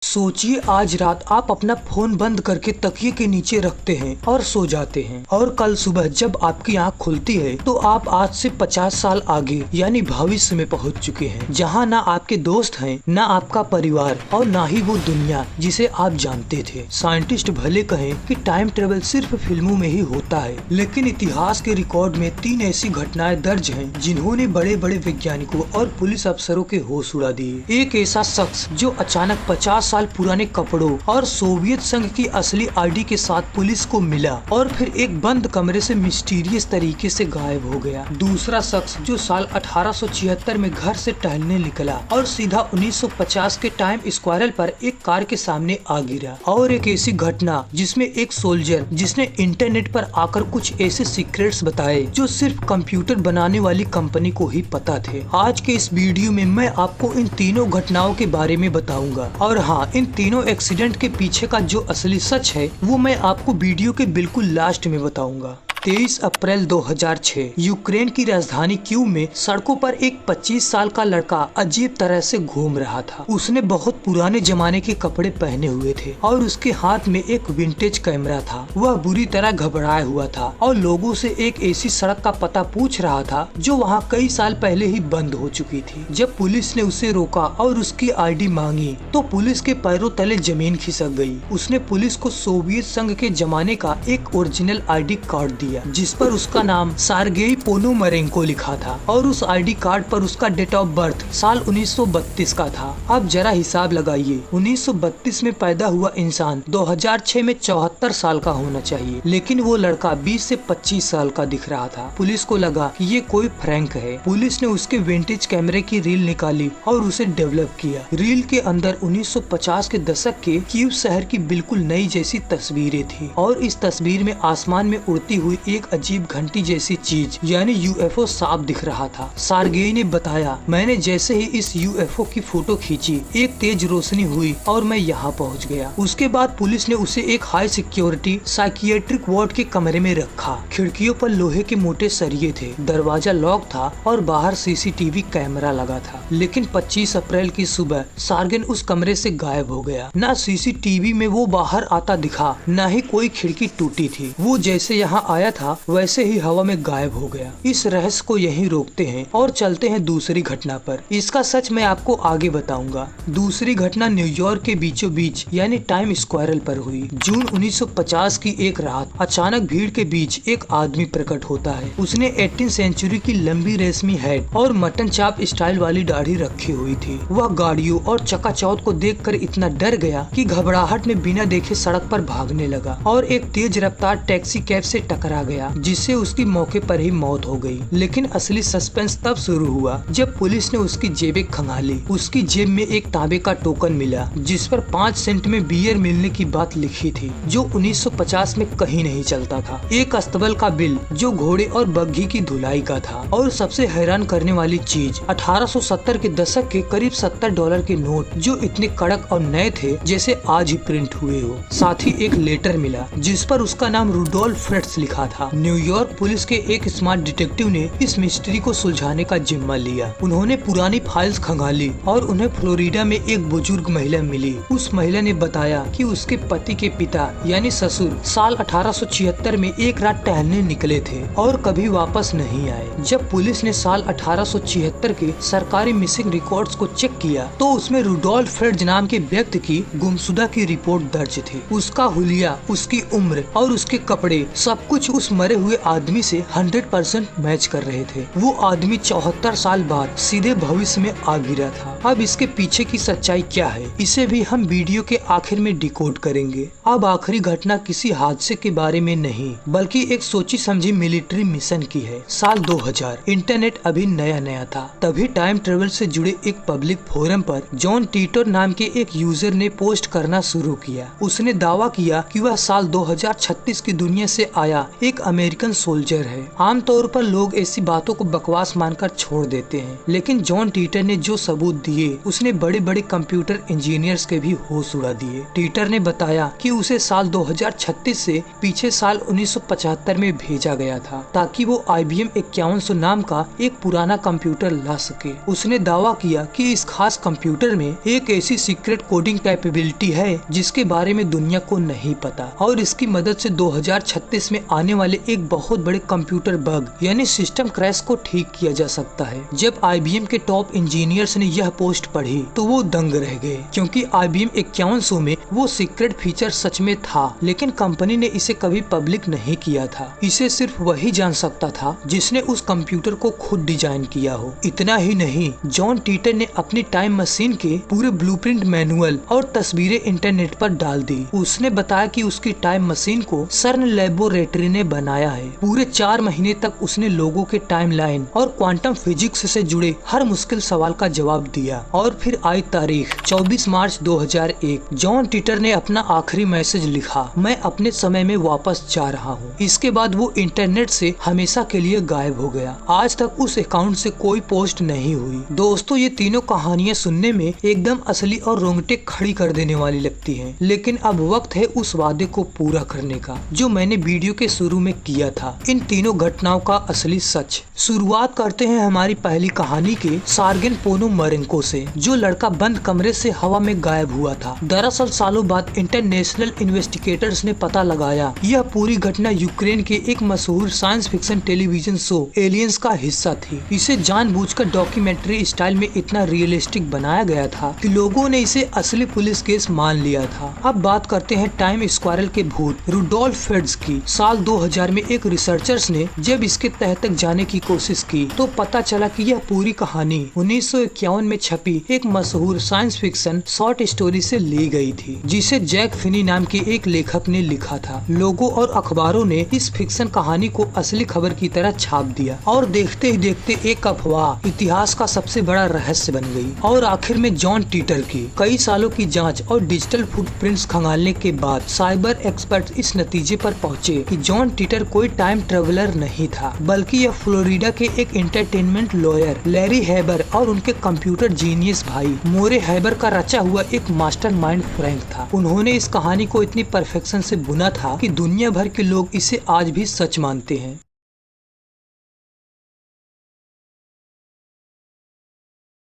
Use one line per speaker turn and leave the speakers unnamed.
सोचिए आज रात आप अपना फोन बंद करके तकिए के नीचे रखते हैं और सो जाते हैं और कल सुबह जब आपकी आंख खुलती है तो आप आज से 50 साल आगे यानी भविष्य में पहुंच चुके हैं, जहां ना आपके दोस्त हैं, ना आपका परिवार और ना ही वो दुनिया जिसे आप जानते थे। साइंटिस्ट भले कहें कि टाइम ट्रेवल सिर्फ फिल्मों में ही होता है, लेकिन इतिहास के रिकॉर्ड में 3 ऐसी घटनाएं दर्ज हैं जिन्होंने बड़े बड़े वैज्ञानिकों और पुलिस अफसरों के होश उड़ा दिए। एक ऐसा शख्स जो अचानक 50 साल पुराने कपड़ों और सोवियत संघ की असली आईडी के साथ पुलिस को मिला और फिर एक बंद कमरे से मिस्टीरियस तरीके से गायब हो गया। दूसरा शख्स जो साल 1876 में घर से टहलने निकला और सीधा 1950 के टाइम स्क्वायरल पर एक कार के सामने आ गिरा। और एक ऐसी घटना जिसमें एक सोल्जर जिसने इंटरनेट पर आकर कुछ ऐसे सीक्रेट्स बताए जो सिर्फ कंप्यूटर बनाने वाली कंपनी को ही पता थे। आज के इस वीडियो में मैं आपको इन तीनों घटनाओं के बारे में बताऊंगा और हाँ, इन तीनों एक्सीडेंट के पीछे का जो असली सच है वो मैं आपको वीडियो के बिल्कुल लास्ट में बताऊंगा। 23 अप्रैल 2006 यूक्रेन की राजधानी कीव में सड़कों पर एक 25 साल का लड़का अजीब तरह से घूम रहा था। उसने बहुत पुराने जमाने के कपड़े पहने हुए थे और उसके हाथ में एक विंटेज कैमरा था। वह बुरी तरह घबराया हुआ था और लोगों से एक ऐसी सड़क का पता पूछ रहा था जो वहाँ कई साल पहले ही बंद हो चुकी थी। जब पुलिस ने उसे रोका और उसकी आईडी मांगी तो पुलिस के पैरों तले जमीन खिसक गई। उसने पुलिस को सोवियत संघ के जमाने का एक ओरिजिनल आईडी कार्ड दिया जिस पर उसका नाम सार्गेई पोनोमरेंको लिखा था और उस आईडी कार्ड पर उसका डेट ऑफ बर्थ साल 1932 का था। अब जरा हिसाब लगाइए, 1932 में पैदा हुआ इंसान 2006 में 74 साल का होना चाहिए, लेकिन वो लड़का 20 से 25 साल का दिख रहा था। पुलिस को लगा कि ये कोई फ्रैंक है। पुलिस ने उसके विंटेज कैमरे की रील निकाली और उसे डेवलप किया। रील के अंदर 1950 के दशक के कीव शहर की बिल्कुल नई जैसी तस्वीरें थी और इस तस्वीर में आसमान में उड़ती हुई एक अजीब घंटी जैसी चीज यानी यूएफओ साफ दिख रहा था। सार्गेई ने बताया, मैंने जैसे ही इस यूएफओ की फोटो खींची एक तेज रोशनी हुई और मैं यहाँ पहुँच गया। उसके बाद पुलिस ने उसे एक हाई सिक्योरिटी साइकियाट्रिक वार्ड के कमरे में रखा। खिड़कियों पर लोहे के मोटे सरिये थे, दरवाजा लॉक था और बाहर सीसीटीवी कैमरा लगा था। लेकिन 25 अप्रैल की सुबह सार्गेन उस कमरे से गायब हो गया। न सीसीटीवी में वो बाहर आता दिखा, न ही कोई खिड़की टूटी थी। वो जैसे यहाँ आया था वैसे ही हवा में गायब हो गया। इस रहस्य को यहीं रोकते हैं और चलते हैं दूसरी घटना पर। इसका सच मैं आपको आगे बताऊंगा। दूसरी घटना न्यूयॉर्क के बीचों बीच यानी टाइम स्क्वायरल पर हुई। जून 1950 की एक रात अचानक भीड़ के बीच एक आदमी प्रकट होता है। उसने 18वीं सेंचुरी की लंबी रेशमी हेड और मटन चाप स्टाइल वाली दाढ़ी रखी हुई थी। वह गाड़ियों और चकाचौंध को देखकर इतना डर गया कि घबराहट में बिना देखे सड़क पर भागने लगा और एक तेज रफ्तार टैक्सी कैब से टकरा गया, जिससे उसकी मौके पर ही मौत हो गई। लेकिन असली सस्पेंस तब शुरू हुआ जब पुलिस ने उसकी जेबें खंगाली। उसकी जेब में एक तांबे का टोकन मिला जिस पर 5 सेंट में बियर मिलने की बात लिखी थी, जो 1950 में कहीं नहीं चलता था। एक अस्तबल का बिल जो घोड़े और बग्घी की धुलाई का था और सबसे हैरान करने वाली चीज 1870 के दशक के करीब $70 के नोट जो इतने कड़क और नए थे जैसे आज ही प्रिंट हुए हो। साथ ही एक लेटर मिला जिस पर उसका नाम रुडोल्फ फ्रेट्स लिखा था। न्यूयॉर्क पुलिस के एक स्मार्ट डिटेक्टिव ने इस मिस्ट्री को सुलझाने का जिम्मा लिया। उन्होंने पुरानी फाइल्स खंगाली और उन्हें फ्लोरिडा में एक बुजुर्ग महिला मिली। उस महिला ने बताया कि उसके पति के पिता यानी ससुर साल 1876 में एक रात टहलने निकले थे और कभी वापस नहीं आए। जब पुलिस ने साल 1876 के सरकारी मिसिंग रिकॉर्ड्स को चेक किया तो उसमें रुडोल्फ फ्रेट्स नाम के व्यक्ति की गुमशुदा की रिपोर्ट दर्ज थी। उसका हुलिया, उसकी उम्र और उसके कपड़े सब कुछ उस मरे हुए आदमी से 100% मैच कर रहे थे। वो आदमी 74 साल बाद सीधे भविष्य में आ गिरा था। अब इसके पीछे की सच्चाई क्या है, इसे भी हम वीडियो के आखिर में डिकोड करेंगे। अब आखिरी घटना किसी हादसे के बारे में नहीं बल्कि एक सोची समझी मिलिट्री मिशन की है। साल 2000 इंटरनेट अभी नया था। तभी टाइम ट्रेवल से जुड़े एक पब्लिक फोरम पर जॉन टीटर नाम के एक यूजर ने पोस्ट करना शुरू किया। उसने दावा किया कि वह साल 2036 की दुनिया से आया एक अमेरिकन सोल्जर है। आमतौर पर लोग ऐसी बातों को बकवास मानकर छोड़ देते हैं, लेकिन जॉन टीटर ने जो सबूत दिए उसने बड़े बड़े कंप्यूटर इंजीनियर्स के भी होश उड़ा दिए। टीटर ने बताया कि उसे साल 2036 से पीछे साल 1975 में भेजा गया था ताकि वो IBM 5100 नाम का एक पुराना कंप्यूटर ला सके। उसने दावा किया कि इस खास कंप्यूटर में एक ऐसी सीक्रेट कोडिंग कैपेबिलिटी है जिसके बारे में दुनिया को नहीं पता, और इसकी मदद से 2036 में आने वाले एक बहुत बड़े कंप्यूटर बग यानी सिस्टम क्रैश को ठीक किया जा सकता है। जब IBM के टॉप इंजीनियर्स ने यह पोस्ट पढ़ी तो वो दंग रह गए, क्योंकि IBM 5100 में वो सीक्रेट फीचर सच में था, लेकिन कंपनी ने इसे कभी पब्लिक नहीं किया था। इसे सिर्फ वही जान सकता था जिसने उस कंप्यूटर को खुद डिजाइन किया हो। इतना ही नहीं, जॉन टीटर ने अपनी टाइम मशीन के पूरे ब्लूप्रिंट, मैनुअल और तस्वीरें इंटरनेट पर डाल दी। उसने बताया कि उसकी टाइम मशीन को सर्न लैबोरेटरी ने बनाया है। पूरे 4 महीने तक उसने लोगों के टाइमलाइन और क्वांटम फिजिक्स से जुड़े हर मुश्किल सवाल का जवाब दिया। और फिर आई तारीख 24 मार्च 2001। जॉन टीटर ने अपना आखिरी मैसेज लिखा, मैं अपने समय में वापस जा रहा हूँ। इसके बाद वो इंटरनेट से हमेशा के लिए गायब हो गया। आज तक उस अकाउंट से कोई पोस्ट नहीं हुई। दोस्तों, ये तीनों कहानियाँ सुनने में एकदम असली और रोंगटे खड़ी कर देने वाली लगती हैं, लेकिन अब वक्त है उस वादे को पूरा करने का जो मैंने वीडियो के शुरू में किया था। इन तीनों घटनाओं का असली सच। शुरुआत करते हैं हमारी पहली कहानी के सार्गेन पोनोमरेंको से, जो लड़का बंद कमरे से हवा में गायब हुआ था। दरअसल सालों बाद इंटरनेशनल इन्वेस्टिगेटर्स ने पता लगाया यह पूरी घटना यूक्रेन के एक मशहूर science fiction television show aliens का हिस्सा थी। इसे जानबूझकर डॉक्यूमेंट्री स्टाइल में इतना रियलिस्टिक बनाया गया था कि लोगों ने इसे असली पुलिस केस मान लिया था। अब बात करते हैं टाइम स्क्वायरल के भूत रुडोल्फ फिट्ज की। साल 2000 में एक रिसर्चर्स ने जब इसके तह तक जाने की कोशिश की तो पता चला कि यह पूरी कहानी 1951 में छपी एक मशहूर साइंस फिक्शन शॉर्ट स्टोरी से ली गई थी, जिसे जैक फिनी नाम के एक लेखक ने लिखा था। लोगों और अखबारों ने इस फिक्शन कहानी को असली खबर की तरह छाप दिया और देखते ही देखते एक अफवाह इतिहास का सबसे बड़ा रहस्य बन गई। और आखिर में जॉन टीटर की कई सालों की जांच और डिजिटल फुटप्रिंट्स खंगालने के बाद साइबर एक्सपर्ट इस नतीजे पर पहुंचे कि जॉन टीटर कोई टाइम ट्रेवलर नहीं था, बल्कि यह फ्लोरिडा के एक एंटरटेनमेंट लॉयर लैरी हैबर और उनके कंप्यूटर जीनियस भाई मोरे हैबर का रचा हुआ एक मास्टरमाइंड फ्रैंक था। उन्होंने इस कहानी को इतनी परफेक्शन से बुना था कि दुनिया भर के लोग इसे आज भी सच मानते हैं।